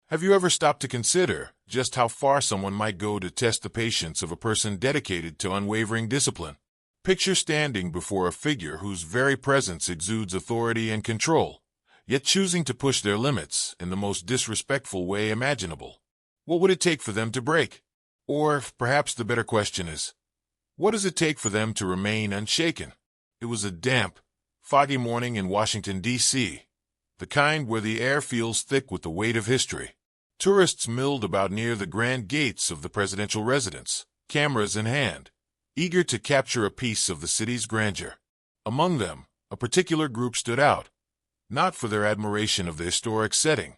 Have you ever stopped to consider just how far someone might go to test the patience of a person dedicated to unwavering discipline? Picture standing before a figure whose very presence exudes authority and control, yet choosing to push their limits in the most disrespectful way imaginable. What would it take for them to break? Or perhaps the better question is, what does it take for them to remain unshaken? It was a damp, foggy morning in Washington, D.C., the kind where the air feels thick with the weight of history. Tourists milled about near the grand gates of the presidential residence, cameras in hand, eager to capture a piece of the city's grandeur. Among them, a particular group stood out, not for their admiration of the historic setting,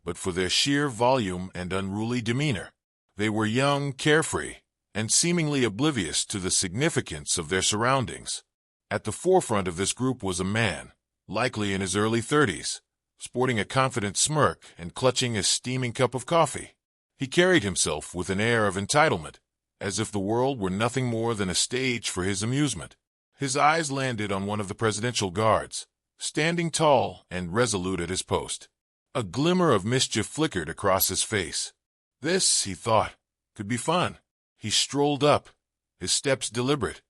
but for their sheer volume and unruly demeanor. They were young, carefree, and seemingly oblivious to the significance of their surroundings. At the forefront of this group was a man, likely in his early 30s, sporting a confident smirk and clutching a steaming cup of coffee. He carried himself with an air of entitlement, as if the world were nothing more than a stage for his amusement. His eyes landed on one of the presidential guards, standing tall and resolute at his post. A glimmer of mischief flickered across his face. This, he thought, could be fun. He strolled up, his steps deliberate,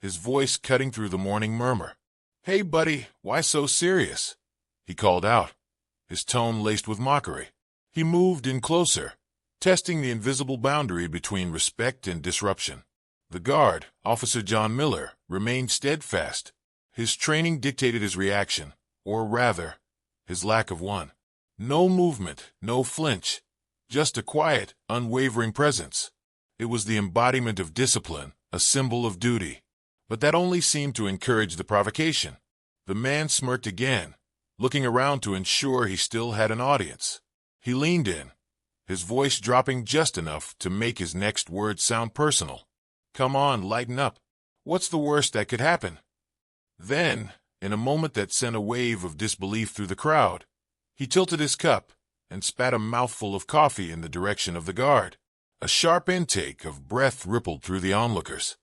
his voice cutting through the morning murmur. "Hey, buddy, why so serious?" he called out, his tone laced with mockery. He moved in closer, testing the invisible boundary between respect and disruption. The guard, Officer John Miller, remained steadfast. His training dictated his reaction, or rather, his lack of one. No movement, no flinch, just a quiet, unwavering presence. It was the embodiment of discipline, a symbol of duty. But that only seemed to encourage the provocation. The man smirked again, looking around to ensure he still had an audience. He leaned in, his voice dropping just enough to make his next words sound personal. "Come on, lighten up. What's the worst that could happen?" Then, in a moment that sent a wave of disbelief through the crowd, he tilted his cup and spat a mouthful of coffee in the direction of the guard. A sharp intake of breath rippled through the onlookers.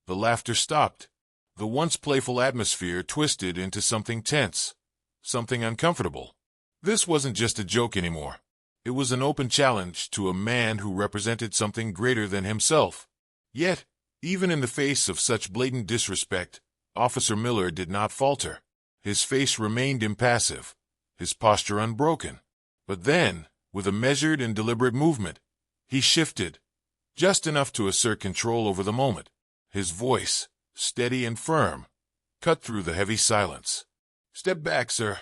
The laughter stopped. The once playful atmosphere twisted into something tense, something uncomfortable. This wasn't just a joke anymore. It was an open challenge to a man who represented something greater than himself. Yet, even in the face of such blatant disrespect, Officer Miller did not falter. His face remained impassive, his posture unbroken. But then, with a measured and deliberate movement, he shifted, just enough to assert control over the moment. His voice, steady and firm, cut through the heavy silence. "Step back, sir."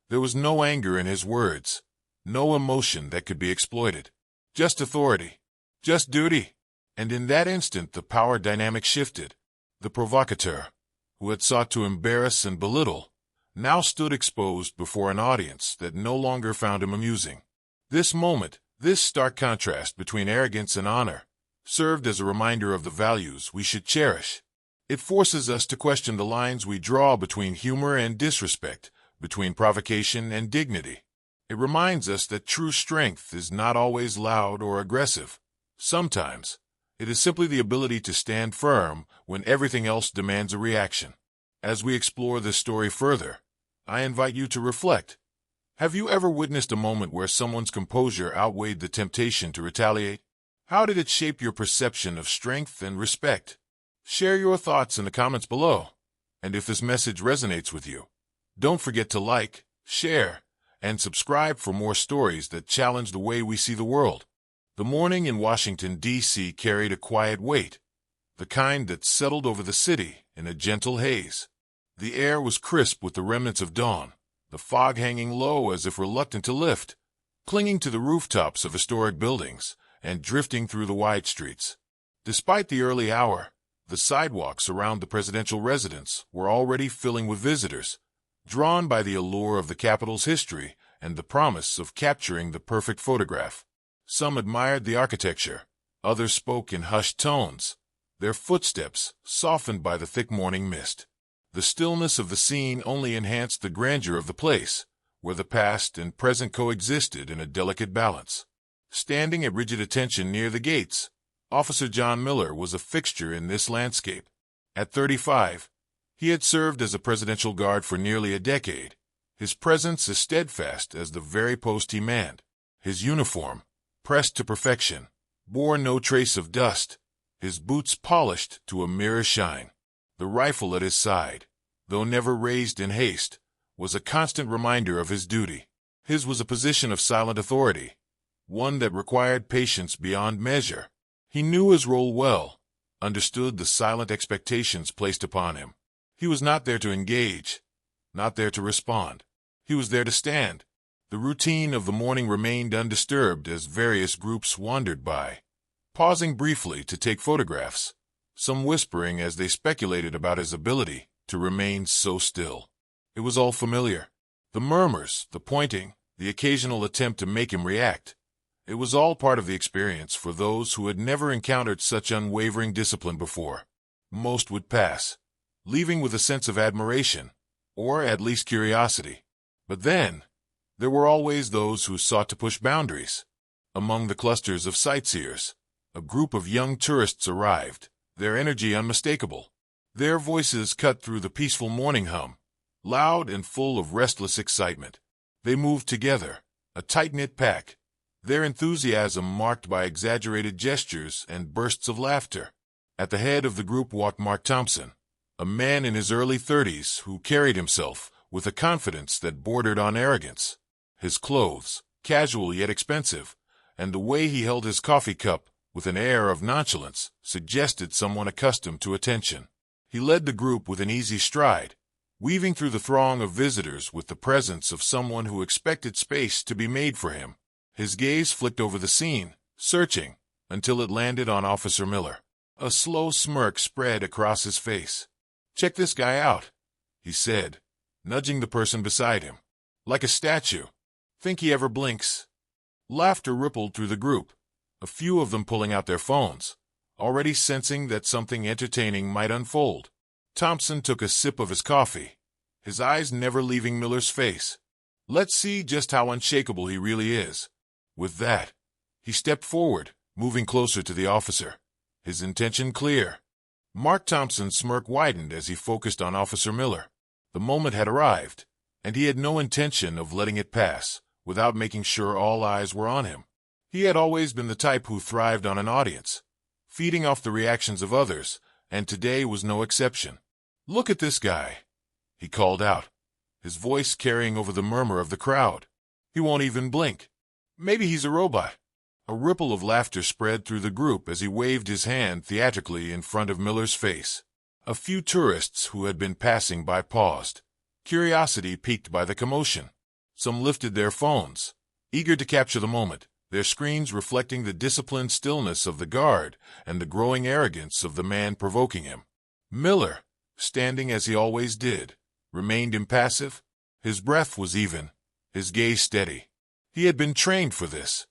There was no anger in his words, no emotion that could be exploited. Just authority, just duty. And in that instant the power dynamic shifted. The provocateur, who had sought to embarrass and belittle, now stood exposed before an audience that no longer found him amusing. This moment, this stark contrast between arrogance and honor, served as a reminder of the values we should cherish. It forces us to question the lines we draw between humor and disrespect, between provocation and dignity. It reminds us that true strength is not always loud or aggressive. Sometimes, it is simply the ability to stand firm when everything else demands a reaction. As we explore this story further, I invite you to reflect. Have you ever witnessed a moment where someone's composure outweighed the temptation to retaliate? How did it shape your perception of strength and respect? Share your thoughts in the comments below. And if this message resonates with you, don't forget to like, share, and subscribe for more stories that challenge the way we see the world. The morning in Washington, D.C. carried a quiet weight, the kind that settled over the city in a gentle haze. The air was crisp with the remnants of dawn, the fog hanging low as if reluctant to lift, clinging to the rooftops of historic buildings and drifting through the wide streets. Despite the early hour, the sidewalks around the presidential residence were already filling with visitors, drawn by the allure of the Capitol's history and the promise of capturing the perfect photograph. Some admired the architecture, others spoke in hushed tones, their footsteps softened by the thick morning mist. The stillness of the scene only enhanced the grandeur of the place, where the past and present coexisted in a delicate balance. Standing at rigid attention near the gates, Officer John Miller was a fixture in this landscape. At 35, he had served as a presidential guard for nearly a decade, his presence as steadfast as the very post he manned. His uniform, pressed to perfection, bore no trace of dust, his boots polished to a mirror shine. The rifle at his side, though never raised in haste, was a constant reminder of his duty. His was a position of silent authority, one that required patience beyond measure. He knew his role well, understood the silent expectations placed upon him. He was not there to engage, not there to respond. He was there to stand. The routine of the morning remained undisturbed as various groups wandered by, pausing briefly to take photographs, some whispering as they speculated about his ability to remain so still. It was all familiar. The murmurs, the pointing, the occasional attempt to make him react. It was all part of the experience for those who had never encountered such unwavering discipline before. Most would pass, leaving with a sense of admiration, or at least curiosity. But then, there were always those who sought to push boundaries. Among the clusters of sightseers, a group of young tourists arrived, their energy unmistakable. Their voices cut through the peaceful morning hum, loud and full of restless excitement. They moved together, a tight-knit pack, their enthusiasm marked by exaggerated gestures and bursts of laughter. At the head of the group walked Mark Thompson, a man in his early 30s who carried himself with a confidence that bordered on arrogance. His clothes, casual yet expensive, and the way he held his coffee cup with an air of nonchalance suggested someone accustomed to attention. He led the group with an easy stride, weaving through the throng of visitors with the presence of someone who expected space to be made for him. His gaze flicked over the scene, searching, until it landed on Officer Miller. A slow smirk spread across his face. "Check this guy out," he said, nudging the person beside him. "Like a statue. Think he ever blinks?" Laughter rippled through the group, a few of them pulling out their phones, already sensing that something entertaining might unfold. Thompson took a sip of his coffee, his eyes never leaving Miller's face. "Let's see just how unshakable he really is." With that, he stepped forward, moving closer to the officer, his intention clear. Mark Thompson's smirk widened as he focused on Officer Miller. The moment had arrived, and he had no intention of letting it pass without making sure all eyes were on him. He had always been the type who thrived on an audience, feeding off the reactions of others, and today was no exception. "Look at this guy," he called out, his voice carrying over the murmur of the crowd. "He won't even blink. Maybe he's a robot." A ripple of laughter spread through the group as he waved his hand theatrically in front of Miller's face. A few tourists who had been passing by paused, curiosity piqued by the commotion. Some lifted their phones, eager to capture the moment, their screens reflecting the disciplined stillness of the guard and the growing arrogance of the man provoking him. Miller, standing as he always did, remained impassive. His breath was even, his gaze steady. He had been trained for this,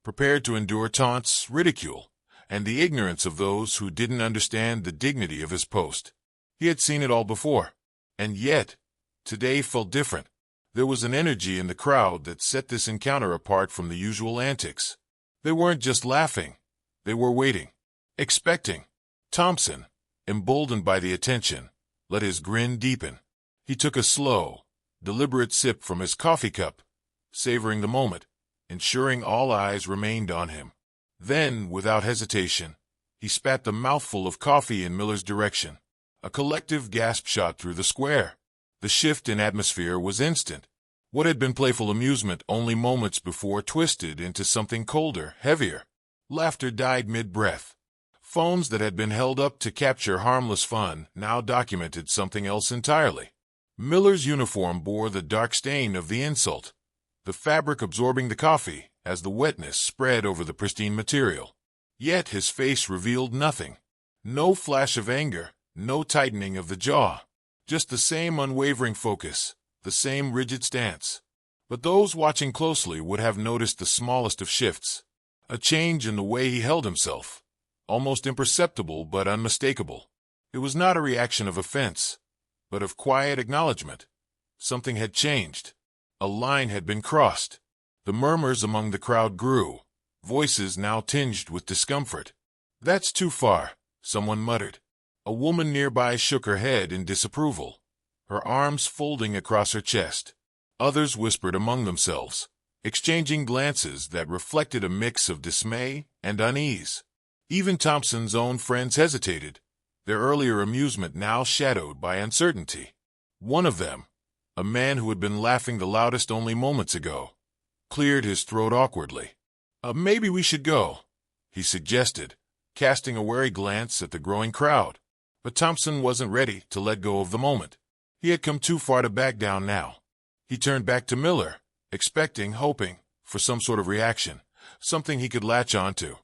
prepared to endure taunts, ridicule, and the ignorance of those who didn't understand the dignity of his post. He had seen it all before, and yet, today felt different. There was an energy in the crowd that set this encounter apart from the usual antics. They weren't just laughing, they were waiting, expecting. Thompson, emboldened by the attention, let his grin deepen. He took a slow, deliberate sip from his coffee cup, savoring the moment, ensuring all eyes remained on him. Then, without hesitation, he spat the mouthful of coffee in Miller's direction. A collective gasp shot through the square. The shift in atmosphere was instant. What had been playful amusement only moments before twisted into something colder, heavier. Laughter died mid-breath. Phones that had been held up to capture harmless fun now documented something else entirely. Miller's uniform bore the dark stain of the insult, the fabric absorbing the coffee as the wetness spread over the pristine material. Yet his face revealed nothing. No flash of anger, no tightening of the jaw. Just the same unwavering focus, the same rigid stance. But those watching closely would have noticed the smallest of shifts. A change in the way he held himself, almost imperceptible but unmistakable. It was not a reaction of offense, but of quiet acknowledgement. Something had changed. A line had been crossed. The murmurs among the crowd grew, voices now tinged with discomfort. "That's too far," someone muttered. A woman nearby shook her head in disapproval, her arms folding across her chest. Others whispered among themselves, exchanging glances that reflected a mix of dismay and unease. Even Thompson's own friends hesitated, their earlier amusement now shadowed by uncertainty. One of them, a man who had been laughing the loudest only moments ago, cleared his throat awkwardly. Maybe we should go," he suggested, casting a wary glance at the growing crowd. But Thompson wasn't ready to let go of the moment. He had come too far to back down now. He turned back to Miller, expecting, hoping, for some sort of reaction, something he could latch onto,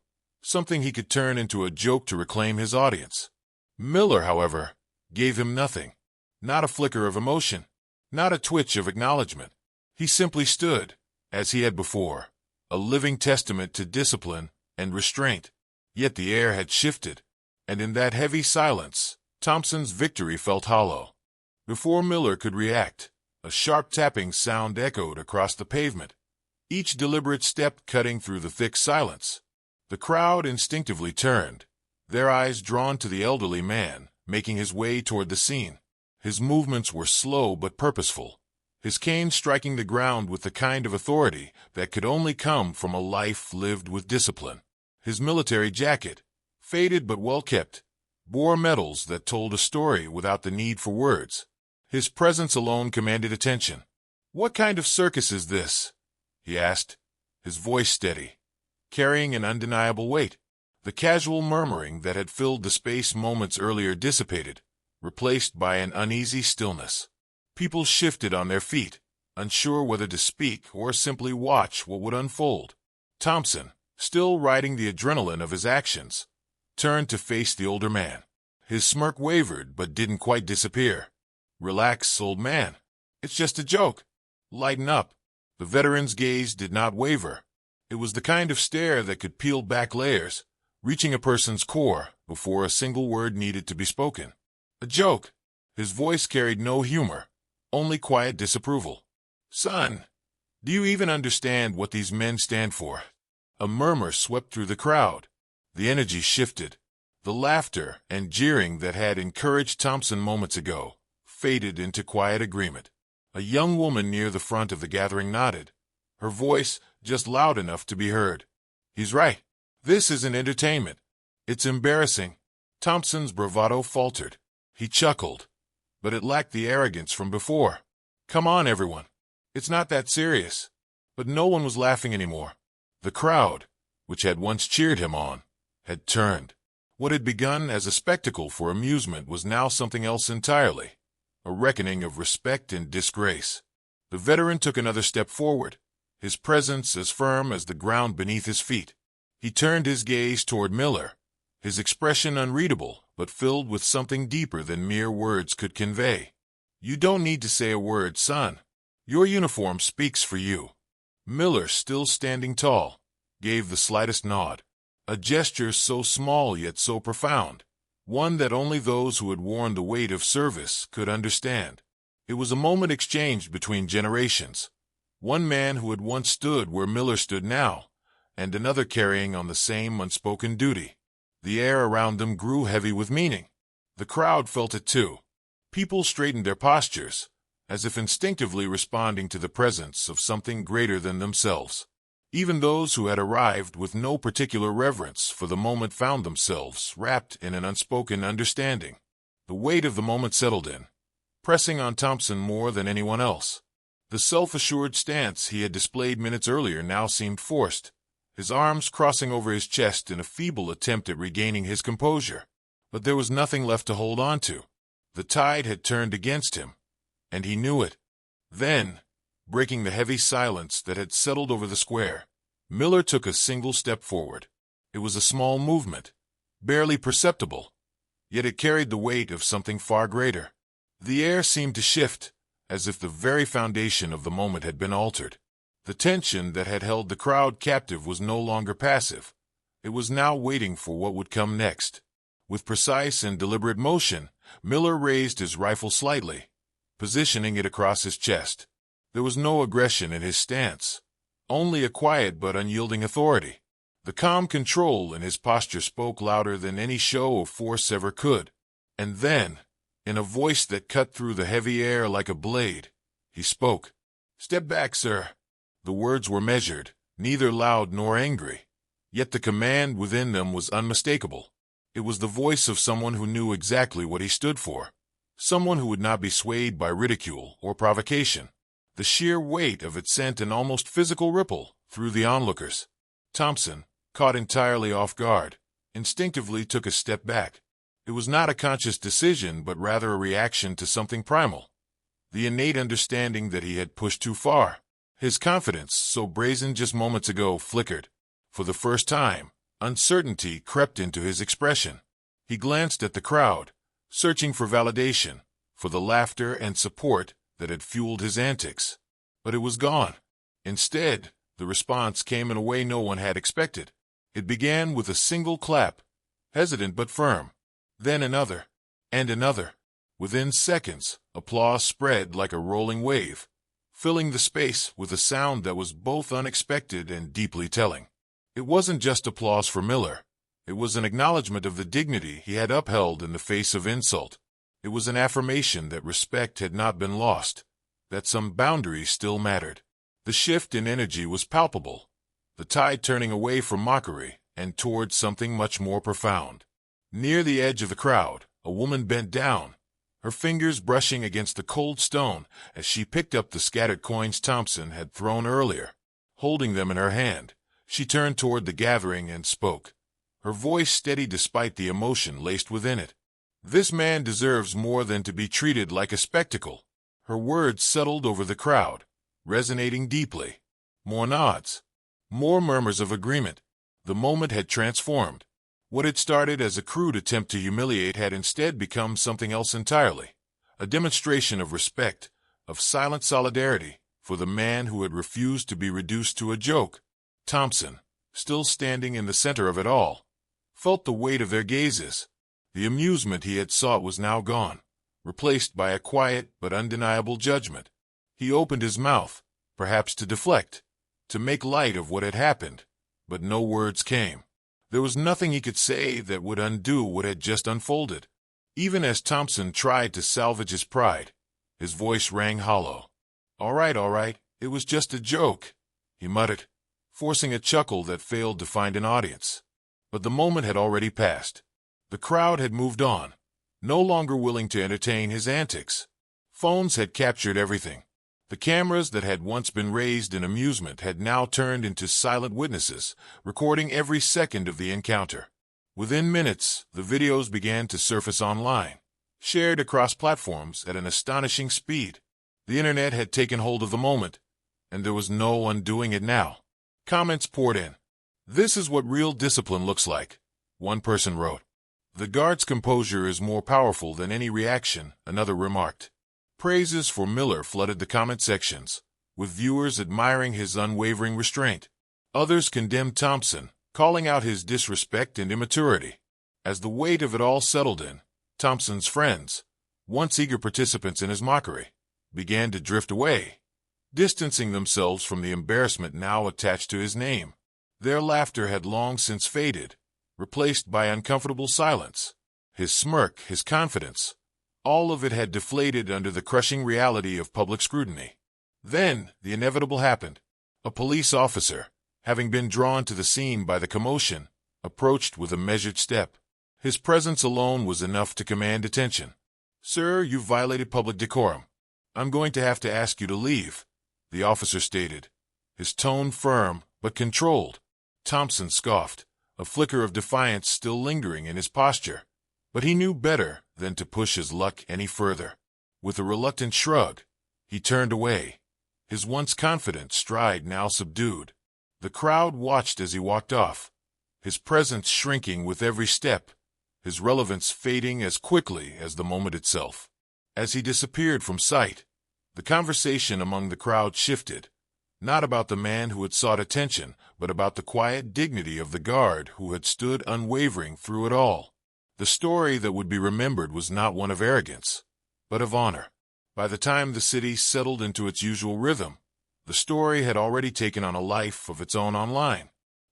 something he could turn into a joke to reclaim his audience. Miller, however, gave him nothing. Not a flicker of emotion, not a twitch of acknowledgement. He simply stood, as he had before, a living testament to discipline and restraint. Yet the air had shifted, and in that heavy silence, Thompson's victory felt hollow. Before Miller could react, a sharp tapping sound echoed across the pavement, each deliberate step cutting through the thick silence. The crowd instinctively turned, their eyes drawn to the elderly man, making his way toward the scene. His movements were slow but purposeful, his cane striking the ground with the kind of authority that could only come from a life lived with discipline. His military jacket, faded but well-kept, bore medals that told a story without the need for words. His presence alone commanded attention. "What kind of circus is this?" he asked, his voice steady, carrying an undeniable weight. The casual murmuring that had filled the space moments earlier dissipated, replaced by an uneasy stillness. People shifted on their feet, unsure whether to speak or simply watch what would unfold. Thompson, still riding the adrenaline of his actions, turned to face the older man. His smirk wavered but didn't quite disappear. "Relax, old man. It's just a joke. Lighten up." The veteran's gaze did not waver. It was the kind of stare that could peel back layers, reaching a person's core before a single word needed to be spoken. "A joke." His voice carried no humor, only quiet disapproval. "Son, do you even understand what these men stand for?" A murmur swept through the crowd. The energy shifted. The laughter and jeering that had encouraged Thompson moments ago faded into quiet agreement. A young woman near the front of the gathering nodded, her voice just loud enough to be heard. "He's right. This isn't entertainment. It's embarrassing." Thompson's bravado faltered. He chuckled, but it lacked the arrogance from before. "Come on, everyone. It's not that serious." But no one was laughing anymore. The crowd, which had once cheered him on, had turned. What had begun as a spectacle for amusement was now something else entirely, a reckoning of respect and disgrace. The veteran took another step forward, his presence as firm as the ground beneath his feet. He turned his gaze toward Miller, his expression unreadable but filled with something deeper than mere words could convey. "You don't need to say a word, son. Your uniform speaks for you." Miller, still standing tall, gave the slightest nod, a gesture so small yet so profound, one that only those who had worn the weight of service could understand. It was a moment exchanged between generations, one man who had once stood where Miller stood now, and another carrying on the same unspoken duty. The air around them grew heavy with meaning. The crowd felt it too. People straightened their postures, as if instinctively responding to the presence of something greater than themselves. Even those who had arrived with no particular reverence for the moment found themselves wrapped in an unspoken understanding. The weight of the moment settled in, pressing on Thompson more than anyone else. The self-assured stance he had displayed minutes earlier now seemed forced, his arms crossing over his chest in a feeble attempt at regaining his composure. But there was nothing left to hold on to. The tide had turned against him, and he knew it. Then, breaking the heavy silence that had settled over the square, Miller took a single step forward. It was a small movement, barely perceptible, yet it carried the weight of something far greater. The air seemed to shift, as if the very foundation of the moment had been altered. The tension that had held the crowd captive was no longer passive. It was now waiting for what would come next. With precise and deliberate motion, Miller raised his rifle slightly, positioning it across his chest. There was no aggression in his stance, only a quiet but unyielding authority. The calm control in his posture spoke louder than any show of force ever could. And then, in a voice that cut through the heavy air like a blade, he spoke. "Step back, sir." The words were measured, neither loud nor angry. Yet the command within them was unmistakable. It was the voice of someone who knew exactly what he stood for. Someone who would not be swayed by ridicule or provocation. The sheer weight of it sent an almost physical ripple through the onlookers. Thompson, caught entirely off guard, instinctively took a step back. It was not a conscious decision, but rather a reaction to something primal. The innate understanding that he had pushed too far. His confidence, so brazen just moments ago, flickered. For the first time, uncertainty crept into his expression. He glanced at the crowd, searching for validation, for the laughter and support that had fueled his antics. But it was gone. Instead, the response came in a way no one had expected. It began with a single clap, hesitant but firm. Then another, and another. Within seconds, applause spread like a rolling wave, filling the space with a sound that was both unexpected and deeply telling. It wasn't just applause for Miller. It was an acknowledgement of the dignity he had upheld in the face of insult. It was an affirmation that respect had not been lost, that some boundaries still mattered. The shift in energy was palpable, the tide turning away from mockery and towards something much more profound. Near the edge of the crowd, a woman bent down, her fingers brushing against the cold stone as she picked up the scattered coins Thompson had thrown earlier. Holding them in her hand, she turned toward the gathering and spoke, her voice steady despite the emotion laced within it. "This man deserves more than to be treated like a spectacle." Her words settled over the crowd, resonating deeply. More nods, more murmurs of agreement. The moment had transformed. What had started as a crude attempt to humiliate had instead become something else entirely, a demonstration of respect, of silent solidarity for the man who had refused to be reduced to a joke. Thompson, still standing in the center of it all, felt the weight of their gazes. The amusement he had sought was now gone, replaced by a quiet but undeniable judgment. He opened his mouth, perhaps to deflect, to make light of what had happened, but no words came. There was nothing he could say that would undo what had just unfolded. Even as Thompson tried to salvage his pride, his voice rang hollow. All right, it was just a joke," he muttered, forcing a chuckle that failed to find an audience. But the moment had already passed. The crowd had moved on, no longer willing to entertain his antics. Phones had captured everything. The cameras that had once been raised in amusement had now turned into silent witnesses, recording every second of the encounter. Within minutes, the videos began to surface online, shared across platforms at an astonishing speed. The internet had taken hold of the moment, and there was no undoing it now. Comments poured in. "This is what real discipline looks like," one person wrote. "The guard's composure is more powerful than any reaction," another remarked. Praises for Miller flooded the comment sections, with viewers admiring his unwavering restraint. Others condemned Thompson, calling out his disrespect and immaturity. As the weight of it all settled in, Thompson's friends, once eager participants in his mockery, began to drift away, distancing themselves from the embarrassment now attached to his name. Their laughter had long since faded, replaced by uncomfortable silence. His smirk, his confidence, all of it had deflated under the crushing reality of public scrutiny. Then the inevitable happened. A police officer, having been drawn to the scene by the commotion, approached with a measured step. His presence alone was enough to command attention. "Sir, you've violated public decorum. I'm going to have to ask you to leave," the officer stated, his tone firm but controlled. Thompson scoffed, a flicker of defiance still lingering in his posture. But he knew better than to push his luck any further. With a reluctant shrug, he turned away, his once confident stride now subdued. The crowd watched as he walked off, his presence shrinking with every step, his relevance fading as quickly as the moment itself. As he disappeared from sight, the conversation among the crowd shifted, not about the man who had sought attention, but about the quiet dignity of the guard who had stood unwavering through it all. The story that would be remembered was not one of arrogance, but of honor. By the time the city settled into its usual rhythm, the story had already taken on a life of its own online.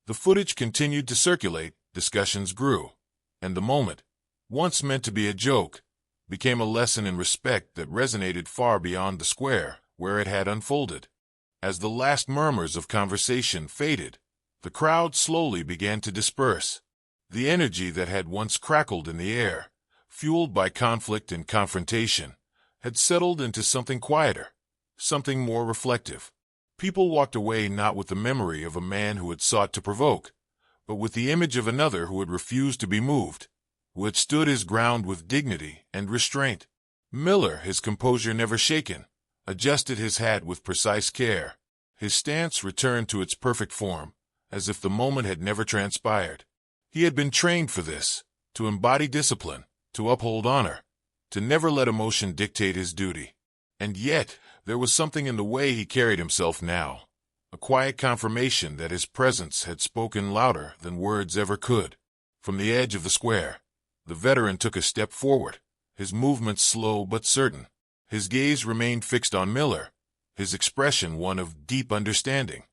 The footage continued to circulate, discussions grew, and the moment, once meant to be a joke, became a lesson in respect that resonated far beyond the square where it had unfolded. As the last murmurs of conversation faded, the crowd slowly began to disperse. The energy that had once crackled in the air, fueled by conflict and confrontation, had settled into something quieter, something more reflective. People walked away not with the memory of a man who had sought to provoke, but with the image of another who had refused to be moved, who had stood his ground with dignity and restraint. Miller, his composure never shaken, adjusted his hat with precise care. His stance returned to its perfect form, as if the moment had never transpired. He had been trained for this, to embody discipline, to uphold honor, to never let emotion dictate his duty. And yet, there was something in the way he carried himself now, a quiet confirmation that his presence had spoken louder than words ever could. From the edge of the square, the veteran took a step forward, his movements slow but certain. His gaze remained fixed on Miller, his expression one of deep understanding.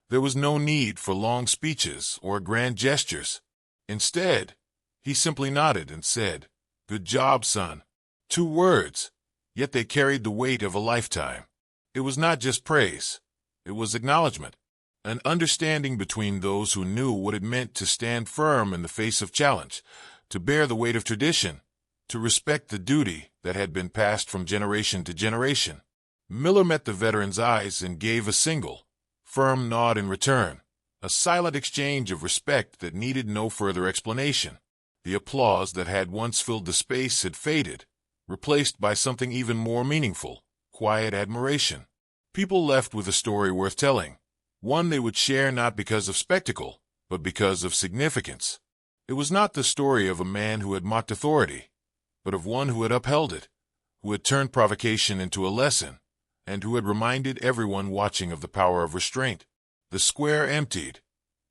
There was no need for long speeches or grand gestures. Instead, he simply nodded and said, "Good job, son." 2 words, yet they carried the weight of a lifetime. It was not just praise. It was acknowledgement, an understanding between those who knew what it meant to stand firm in the face of challenge, to bear the weight of tradition, to respect the duty that had been passed from generation to generation. Miller met the veteran's eyes and gave a single, firm nod in return, a silent exchange of respect that needed no further explanation. The applause that had once filled the space had faded, replaced by something even more meaningful, quiet admiration. People left with a story worth telling, one they would share not because of spectacle, but because of significance. It was not the story of a man who had mocked authority, but of one who had upheld it, who had turned provocation into a lesson, and who had reminded everyone watching of the power of restraint. The square emptied,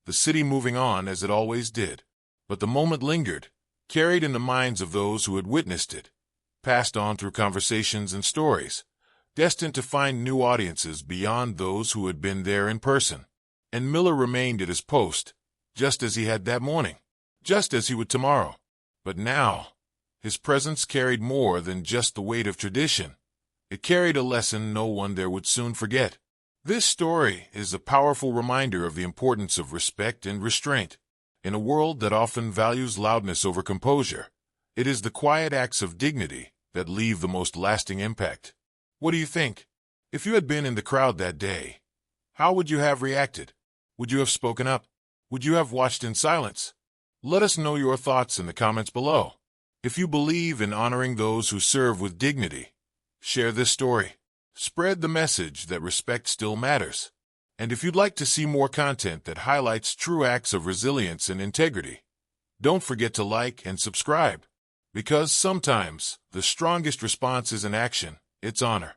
the city moving on as it always did, but the moment lingered, carried in the minds of those who had witnessed it, passed on through conversations and stories, destined to find new audiences beyond those who had been there in person. And Miller remained at his post, just as he had that morning, just as he would tomorrow. But now, his presence carried more than just the weight of tradition. It carried a lesson no one there would soon forget. This story is a powerful reminder of the importance of respect and restraint. In a world that often values loudness over composure, it is the quiet acts of dignity that leave the most lasting impact. What do you think? If you had been in the crowd that day, how would you have reacted? Would you have spoken up? Would you have watched in silence? Let us know your thoughts in the comments below. If you believe in honoring those who serve with dignity, share this story. Spread the message that respect still matters. And if you'd like to see more content that highlights true acts of resilience and integrity, don't forget to like and subscribe. Because sometimes the strongest response isn't action, it's honor.